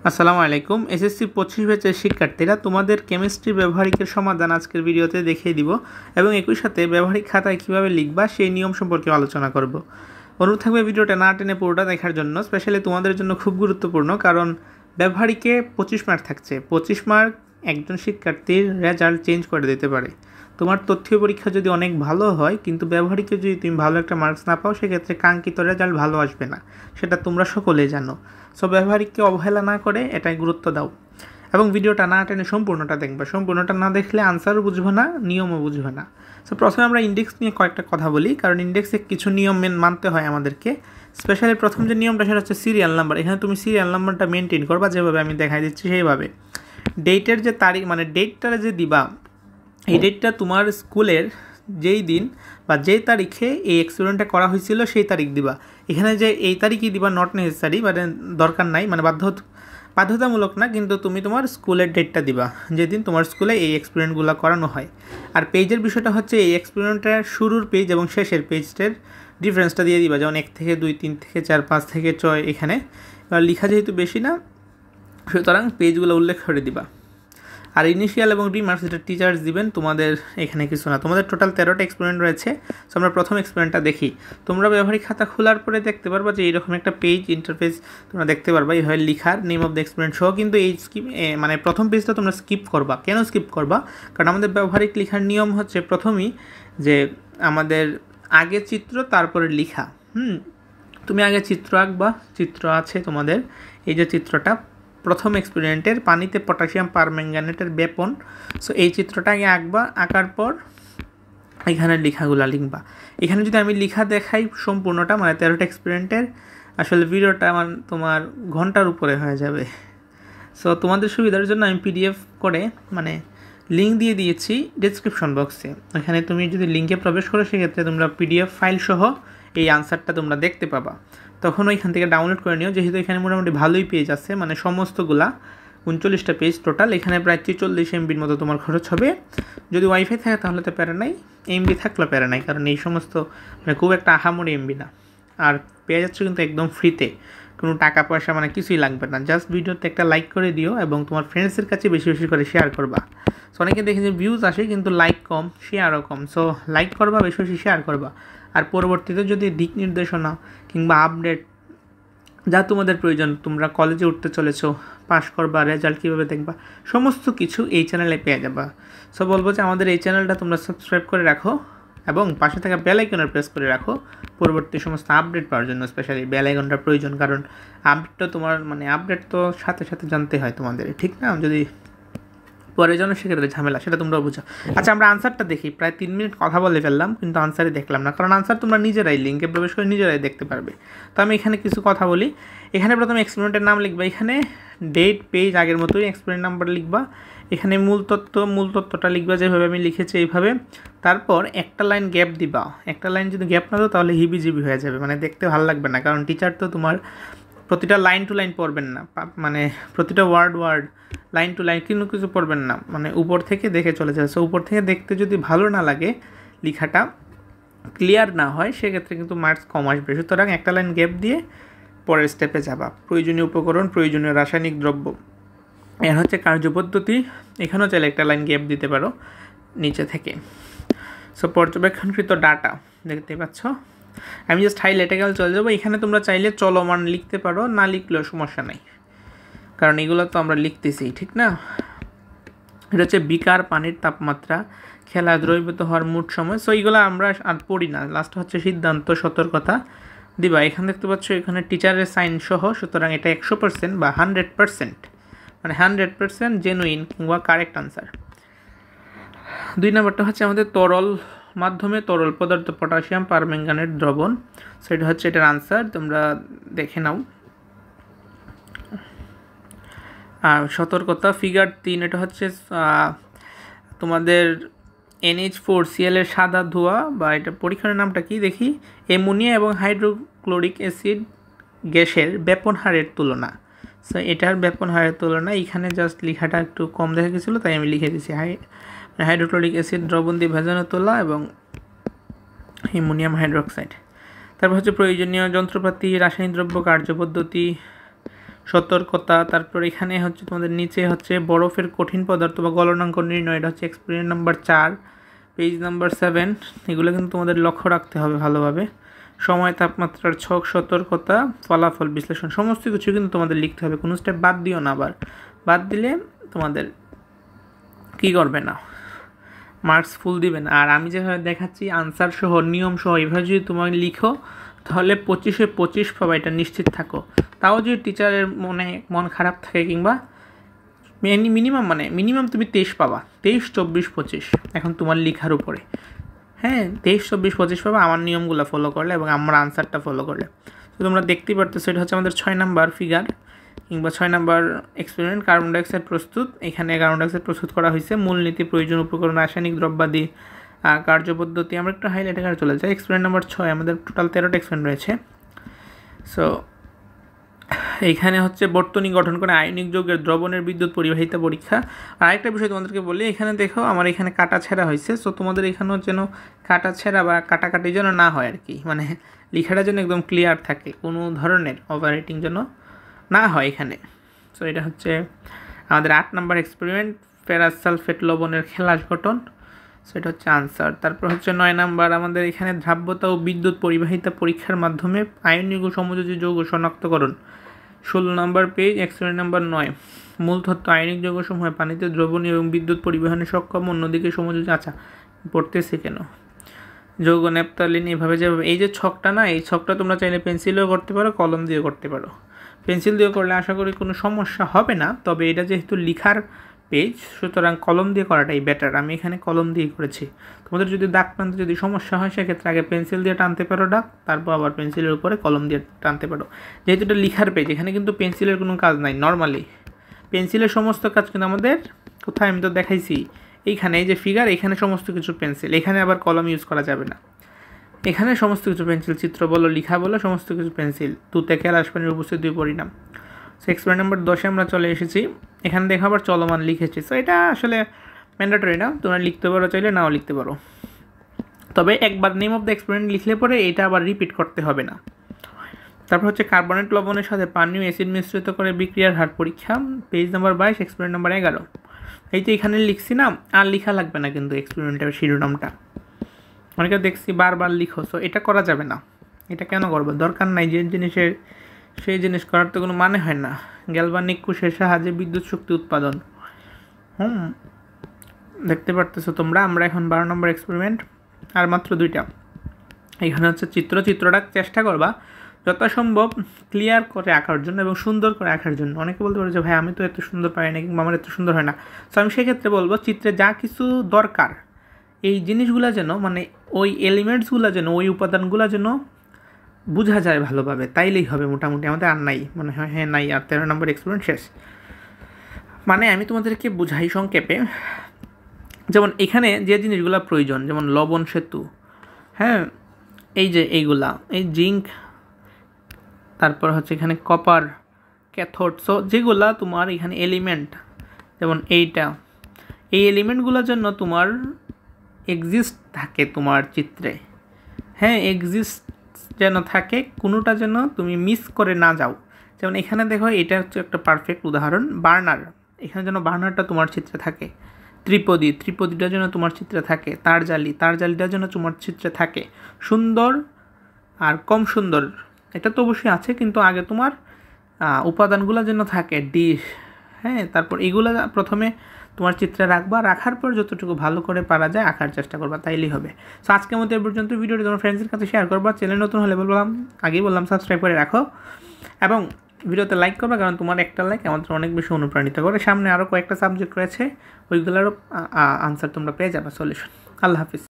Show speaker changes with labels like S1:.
S1: আসসালামু আলাইকুম। এসএসসি 25 ব্যাচের শিক্ষার্থীরা তোমাদের কেমিস্ট্রি ব্যবহারিকের সমাধান আজকের ভিডিওতে দেখিয়ে দিব এবং একই সাথে ব্যবহারিক খাতায় কীভাবে লিখবা সেই নিয়ম সম্পর্কে আলোচনা করব। অনুরোধ থাকবে ভিডিওটা না টেনে পুরোটা দেখার জন্য, স্পেশালি তোমাদের জন্য খুব গুরুত্বপূর্ণ, কারণ ব্যবহারিকে 25 মার্ক থাকছে। 25 মার্ক একজন শিক্ষার্থীর রেজাল্ট চেঞ্জ করে দিতে পারে। তোমার তথ্যীয় পরীক্ষা যদি অনেক ভালো হয় কিন্তু ব্যবহারিকে যদি তুমি ভালো একটা মার্কস না পাও, সেক্ষেত্রে কাঙ্ক্ষিত রেজাল্ট ভালো আসবে না, সেটা তোমরা সকলেই জানো। সো ব্যবহারিককে অবহেলা না করে এটাই গুরুত্ব দাও এবং ভিডিওটা না টেনে সম্পূর্ণটা দেখবে। সম্পূর্ণটা না দেখলে আনসারও বুঝবে না, নিয়মও বুঝবে না। সো প্রথমে আমরা ইন্ডেক্স নিয়ে কয়েকটা কথা বলি, কারণ ইন্ডেক্সে কিছু নিয়ম মানতে হয় আমাদেরকে। স্পেশালি প্রথম যে নিয়মটা সেটা হচ্ছে সিরিয়াল নাম্বার। এখানে তুমি সিরিয়াল নাম্বারটা মেনটেন করবা যেভাবে আমি দেখাই দিচ্ছি সেইভাবে। ডেটের যে তারিখ, মানে ডেটটা যে দিবা, এই ডেটটা তোমার স্কুলের যেই দিন বা যেই তারিখে এই এক্সপেরিমেন্টটা করা হয়েছিল সেই তারিখ দিবা। এখানে যে এই তারিখই দিবা নট নেসেসারি, মানে দরকার নাই, মানে বাধ্যতামূলক না, কিন্তু তুমি তোমার স্কুলের ডেটটা দিবা যেদিন তোমার স্কুলে এই এক্সপেরিমেন্টগুলো করানো হয়। আর পেজের বিষয়টা হচ্ছে এই এক্সপেরিমেন্টের শুরুর পেজ এবং শেষের পেজটার ডিফারেন্সটা দিয়ে দিবা, যেমন 1 থেকে 2, 3 থেকে 4, 5 থেকে 6 এখানে। এবার লেখা যেহেতু বেশি না, সুতরাং পেজগুলো উল্লেখ করে দিবা। আর ইনিশিয়াল এবং রিমার্কস এটা টিচার্স দিবেন, তোমাদের এখানে কিছু না। তোমাদের টোটাল 13টা এক্সপেরিমেন্ট রয়েছে। সো আমরা প্রথম এক্সপেরিমেন্টটা দেখি। তোমরা ব্যবহারিক খাতা খোলার পরে দেখতে পারবা যে এইরকম একটা পেজ ইন্টারফেস তোমরা দেখতে পারবা, এইভাবে লিখার নেম অফ দ্য এক্সপেরিমেন্ট সহ। কিন্তু এই মানে প্রথম পেজটা তোমরা স্কিপ করবা। কেন স্কিপ করবা? কারণ আমাদের ব্যবহারিক লেখার নিয়ম হচ্ছে প্রথমেই যে আমাদের আগে চিত্র তারপরে লিখা। তুমি আগে চিত্র আঁকবা। চিত্র আছে তোমাদের, এই যে চিত্রটা প্রথম এক্সপেরিমেন্টের পানিতে পটাশিয়াম পারম্যাঙ্গানেটের বেপন। সো এই চিত্রটা আগে আঁকবা, আঁকার পর এখানে লেখাগুলো লিখবা। এখানে যদি আমি লেখা দেখাই সম্পূর্ণটা, মানে 13টা এক্সপেরিমেন্টের, আসলে ভিডিওটা তোমার ঘন্টার উপরে হয়ে যাবে। সো তোমাদের সুবিধার জন্য আমি পিডিএফ করে মানে লিঙ্ক দিয়ে দিয়েছি ডেসক্রিপশন বক্সে। এখানে তুমি যদি লিঙ্কে প্রবেশ করো, সেক্ষেত্রে তোমরা পিডিএফ ফাইল সহ এই আনসারটা তোমরা দেখতে পাবা। তখন ওইখান থেকে ডাউনলোড করে নিও, যেহেতু এখানে মোটামুটি ভালোই পেজ আছে, মানে সমস্তগুলা 39টা পেজ টোটাল। এখানে প্রায় 43 MBর মতো তোমার খরচ হবে। যদি ওয়াইফাই থাকে তাহলে তো প্যারা নাই, এমবি থাকলে প্যারা নাই, কারণ এই সমস্ত মানে খুব একটা আহামরি এমবি না। আর পেয়ে যাচ্ছে কিন্তু একদম ফ্রিতে, কোনো টাকা পয়সা মানে কিছুই লাগবে না। জাস্ট ভিডিওতে একটা লাইক করে দিও এবং তোমার ফ্রেন্ডসের কাছে বেশি বেশি করে শেয়ার করবা। সো অনেকে দেখে যে ভিউজ আসে কিন্তু লাইক কম, শেয়ারও কম। সো লাইক করবা, বেশি বেশি শেয়ার করবা। আর পরবর্তীতে যদি দিক নির্দেশনা কিংবা আপডেট যা তোমাদের প্রয়োজন, তোমরা কলেজে উঠতে চলেছো, পাস করবা, রেজাল্ট কীভাবে দেখবা, সমস্ত কিছু এই চ্যানেলে পেয়ে যাবা। সো বলবো যে আমাদের এই চ্যানেলটা তোমরা সাবস্ক্রাইব করে রাখো এবং পাশে থাকা বেল আইকনটা প্রেস করে রাখো পরবর্তী সমস্ত আপডেট পাওয়ার জন্য। স্পেশালি বেল আইকনটা প্রয়োজন, কারণ আপডেটটা তোমার মানে আপডেট তো সাথে সাথে জানতে হয় তোমাদের, ঠিক না? যদি পরে জন্য সেক্ষেত্রে ঝামেলা, সেটা তোমরা বুঝো। আচ্ছা, আমরা আনসারটা দেখি। প্রায় 3 মিনিট কথা বলে ফেললাম, কিন্তু আনসারই দেখলাম না, কারণ আনসার তোমরা নিজেরাই লিঙ্কে প্রবেশ করে নিজেরাই দেখতে পারবে। তো আমি এখানে কিছু কথা বলি। এখানে প্রথমে এক্সপেরিমেন্টের নাম লিখবা, এখানে ডেট, পেজ আগের মতোই, এক্সপেরিমেন্ট নাম্বার লিখবা, এখানে মূল তত্ত্বটা লিখবা যেভাবে আমি লিখেছি এইভাবে। তারপর একটা লাইন গ্যাপ দিবা। একটা লাইন যদি গ্যাপ না দাও তাহলে হিবিজিবি হয়ে যাবে, মানে দেখতে ভালো লাগবে না, কারণ টিচার তো তোমার প্রতিটা লাইন টু লাইন পড়বেন না, মানে প্রতিটা ওয়ার্ড লাইন টু লাইন কিন্তু কিছু পড়বেন না, মানে উপর থেকে দেখে চলে যায়। সো উপর থেকে দেখতে যদি ভালো না লাগে, লেখাটা ক্লিয়ার না হয়, সেক্ষেত্রে কিন্তু মার্কস কম আসবে। সুতরাং একটা লাইন গ্যাপ দিয়ে পরের স্টেপে যাবা। প্রয়োজনীয় উপকরণ, প্রয়োজনীয় রাসায়নিক দ্রব্য, এর হচ্ছে কার্যপদ্ধতি। এখানেও চাইলে একটা লাইন গ্যাপ দিতে পারো নিচে থেকে। সো পর্যবেক্ষণকৃত ডাটা দেখতে পাচ্ছ। আমি জাস্ট হাইলাইটে গেলে চলে যাবো। এখানে তোমরা চাইলে চলমান লিখতে পারো, না লিখলেও সমস্যা নাই, কারণ এগুলো তো আমরা লিখতেছি, ঠিক না? এটা হচ্ছে বিকার, পানির তাপমাত্রা, খেলা, দ্রবীভূত হওয়ার মোট সময়। সো এইগুলো আমরা আর পড়ি না। লাস্ট হচ্ছে সিদ্ধান্ত, সতর্কতা দিবা। এখানে দেখতে পাচ্ছ এখানে টিচারের সাইন সহ। সুতরাং এটা 100% বা 100%, মানে 100% জেনুইন কিংবা কারেক্ট আনসার। 2 নম্বরটা হচ্ছে আমাদের তরল মাধ্যমে তরল পদার্থ পটাশিয়াম পারম্যাঙ্গানেট দ্রবণ। সো এটা হচ্ছে এটার আনসার, তোমরা দেখে নাও। আর সতর্কতা, ফিগার 3, এটা হচ্ছে তোমাদের NH4Cl এর সাদা ধোঁয়া, বা এটা পরীক্ষার নামটা কি দেখি, অ্যামোনিয়া এবং হাইড্রোক্লোরিক অ্যাসিড গ্যাসের ব্যাপন হারের তুলনা। সো এটার ব্যাপন হারের তুলনা, এখানে জাস্ট লেখাটা একটু কম দেখা গেছিলো তাই আমি লিখে দিয়েছি। হাইড্রোক্লোরিক অ্যাসিড দ্রবণ দিয়ে ভেজানো তোলা এবং অ্যামোনিয়াম হাইড্রোক্সাইড। তারপর হচ্ছে প্রয়োজনীয় যন্ত্রপাতি, রাসায়নিক দ্রব্য, কার্যপদ্ধতি, সতর্কতা। তারপর এখানে হচ্ছে তোমাদের নিচে হচ্ছে বরফের কঠিন পদার্থ বা গলনাঙ্ক নির্ণয়, এটা হচ্ছে এক্সপেরিমেন্ট নাম্বার 4, পেজ নাম্বার 7। এগুলো কিন্তু তোমাদের লক্ষ্য রাখতে হবে ভালোভাবে। সময়, তাপমাত্রার ছক, সতর্কতা, ফলাফল বিশ্লেষণ, সমস্ত কিছু কিন্তু তোমাদের লিখতে হবে, কোনো স্টেপ বাদ দিও না। আবার বাদ দিলে তোমাদের কী করবে না, মার্কস ফুল দিবে না। আর আমি যেভাবে দেখাচ্ছি আনসার সহ নিয়ম সহ এইভাবে যদি তোমাকে লিখো তাহলে 25-এ 25 পাবা, এটা নিশ্চিত থাকো। তাও যদি টিচারের মন খারাপ থাকে কিংবা মিনিমাম তুমি 23 পাবা, 23, 24, 25 এখন তোমার লেখার উপরে। হ্যাঁ, 23, 24, 25 পাবা আমার নিয়মগুলো ফলো করলে এবং আমার আনসারটা ফলো করলে। তো তোমরা দেখতেই পারতেছো এটা হচ্ছে আমাদের 6 নাম্বার ফিগার কিংবা 6 নাম্বার এক্সপেরিমেন্ট, কার্বন ডাইঅক্সাইড প্রস্তুত। এখানে কার্বন ডাইঅক্সাইড প্রস্তুত করা হয়েছে, মূলনীতি, প্রয়োজন উপকরণ, রাসায়নিক দ্রব্যাদি, কার্যপদ্ধতি। আমরা একটু হাইলাইট করে চলে যাই। এক্সপেরিমেন্ট নাম্বার 6, আমাদের টোটাল 13টা এক্সপেরিমেন্ট রয়েছে। সো এইখানে হচ্ছে বর্তনী গঠন করে আয়নিক যৌগের দ্রবণের বিদ্যুৎ পরিবাহিতা পরীক্ষা। আর আরেকটা বিষয় তোমাদেরকে বলি, এখানে দেখো আমার এখানে কাটা ছেঁড়া হয়েছে। সো তোমাদের এখানেও যেন কাটা ছেঁড়া বা কাটাকাটি যেন না হয় আর কি, মানে লেখাটা যেন একদম ক্লিয়ার থাকে, কোনো ধরনের ওভাররাইটিং যেন না হয় এখানে। সো এটা হচ্ছে আমাদের 8 নাম্বার এক্সপেরিমেন্ট, ফেরাস সালফেট লবণের খেলাস গঠন। সো এটা হচ্ছে আনসার। তারপর হচ্ছে 9 নাম্বার আমাদের এখানে দ্রাব্যতা ও বিদ্যুৎ পরিবাহিতা পরীক্ষার মাধ্যমে আয়নিক ও সমযোজী যৌগ শনাক্তকরণ। 16 নাম্বার পেজ, এক্সপেরিমেন্ট নাম্বার 9, মূল তথ্য, আয়নিক যৌগসমূহ পানিতে দ্রবণীয় এবং বিদ্যুৎ পরিবহনে সক্ষম, অন্যদিকে সমযোজী। আচ্ছা, পড়তেছি কেন, যৌগ ন্যাপথালিন এভাবে যেভাবে এই যে ছকটা না, এই ছকটা তোমরা চাইলে পেন্সিলেও করতে পারো, কলম দিয়ে করতে পারো। পেন্সিল দিয়ে করলে আশা করি কোনো সমস্যা হবে না, তবে এটা যেহেতু লিখার পেজ সুতরাং কলম দিয়ে করাটাই বেটার। আমি এখানে কলম দিয়ে করেছি। তোমাদের যদি দাগ টানতে যদি সমস্যা হয় সেক্ষেত্রে আগে পেন্সিল দিয়ে টানতে পারো দাগ, তারপর আবার পেন্সিলের উপরে কলম দিয়ে টানতে পারো। যেহেতু এটা লিখার পেজ, এখানে কিন্তু পেন্সিলের কোনো কাজ নাই। নর্মালি পেন্সিলের সমস্ত কাজ কিন্তু আমাদের কোথায় আমি তো দেখাইছি, এইখানে এই যে ফিগার, এখানে সমস্ত কিছু পেন্সিল, এখানে আবার কলম ইউজ করা যাবে না। এখানে সমস্ত কিছু পেন্সিল, চিত্র বলো, লিখা বলো, সমস্ত কিছু পেন্সিল। তুতে খেলাস পানির উপস্থিত 2 পরিণাম। সো এক্সপেরিমেন্ট নাম্বার 10-এ আমরা চলে এসেছি। এখানে দেখো আবার চলমান লিখেছি। সো এটা আসলে ম্যান্ডেটরি না, তোমরা লিখতে পারো, চাইলে নাও লিখতে পারো। তবে একবার নেম অফ দ্য এক্সপেরিমেন্ট লিখলে পরে এটা আবার রিপিট করতে হবে না। তারপর হচ্ছে কার্বনেট লবণের সাথে পানি ও অ্যাসিড মিশ্রিত করে বিক্রিয়ার হার পরীক্ষা, পেজ নাম্বার 22, এক্সপেরিমেন্ট নাম্বার 11। এই তো এখানে লিখছি না, আর লেখা লাগবে না কিন্তু এক্সপেরিমেন্টের শিরোনামটা। অনেকে দেখছি বারবার লিখো, সো এটা করা যাবে না। এটা কেন করবো, দরকার নাই। যে জিনিসের সেই জিনিস করার তো কোনো মানে হয় না। গ্যালভানিক কোষের সাহায্যে বিদ্যুৎ শক্তি উৎপাদন। দেখতে পারতেছো তোমরা। আমরা এখন 12 নম্বর এক্সপেরিমেন্ট, আর মাত্র 2টা। এখানে হচ্ছে চিত্রটা চেষ্টা করবা যথাসম্ভব ক্লিয়ার করে আঁকার জন্য এবং সুন্দর করে আঁকার জন্য। অনেকে বলতে পারে যে ভাই আমি তো এত সুন্দর পারি না কিংবা আমার এত সুন্দর হয় না। সো আমি সেক্ষেত্রে বলবো চিত্রে যা কিছু দরকার এই জিনিসগুলো যেন, মানে ওই এলিমেন্টসগুলো যেন, ওই উপাদানগুলো যেন বোঝা যায় ভালোভাবে, তাইলেই হবে মোটামুটি। আমাদের আর নাই মনে হয়, হ্যাঁ নাই, আর 13 নম্বর এক্সপেরিমেন্ট শেষ। মানে আমি তোমাদেরকে বুঝাই সংক্ষেপে, যেমন এখানে যে জিনিসগুলো প্রয়োজন, যেমন লবণ সেতু, হ্যাঁ এই যে এইগুলা, এই জিঙ্ক, তারপর হচ্ছে এখানে কপার ক্যাথোড। সো যেগুলা তোমার এখানে এলিমেন্ট, যেমন এইটা, এই এলিমেন্টগুলোর জন্য তোমার এক্সিস্ট থাকে তোমার চিত্রে। হ্যাঁ, এক্সিস্ট যেন থাকে, কোনোটা যেন তুমি মিস করে না যাও। যেমন এখানে দেখো, এটা হচ্ছে একটা পারফেক্ট উদাহরণ। বার্নার, এখানে যেন বার্নারটা তোমার চিত্রে থাকে। ত্রিপদীটা যেন তোমার চিত্রে থাকে। তারজালিটা যেন তোমার চিত্রে থাকে। সুন্দর আর কম সুন্দর এটা তো অবশ্যই আছে, কিন্তু আগে তোমার উপাদানগুলো যেন থাকে। ডিশ, হ্যাঁ, তারপর এগুলো প্রথমে তোমার চিত্রে রাখবা, রাখার পর যতটুকু ভালো করে পারা যায় আঁকার চেষ্টা করবা, তাইলেই হবে। সো আজকের মতো এ পর্যন্ত। ভিডিওটি তোমার ফ্রেন্ডসের কাছে শেয়ার করবা। চ্যানেল নতুন হলে আগেই বললাম সাবস্ক্রাইব করে রাখো এবং ভিডিওতে লাইক করবা, কারণ তোমার একটা লাইক আমাদের অনেক বেশি অনুপ্রাণিত করে। সামনে আরও কয়েকটা সাবজেক্ট রয়েছে, ওইগুলোরও আনসার তোমরা পেয়ে যাবে, সলিউশন। আল্লাহ হাফিজ।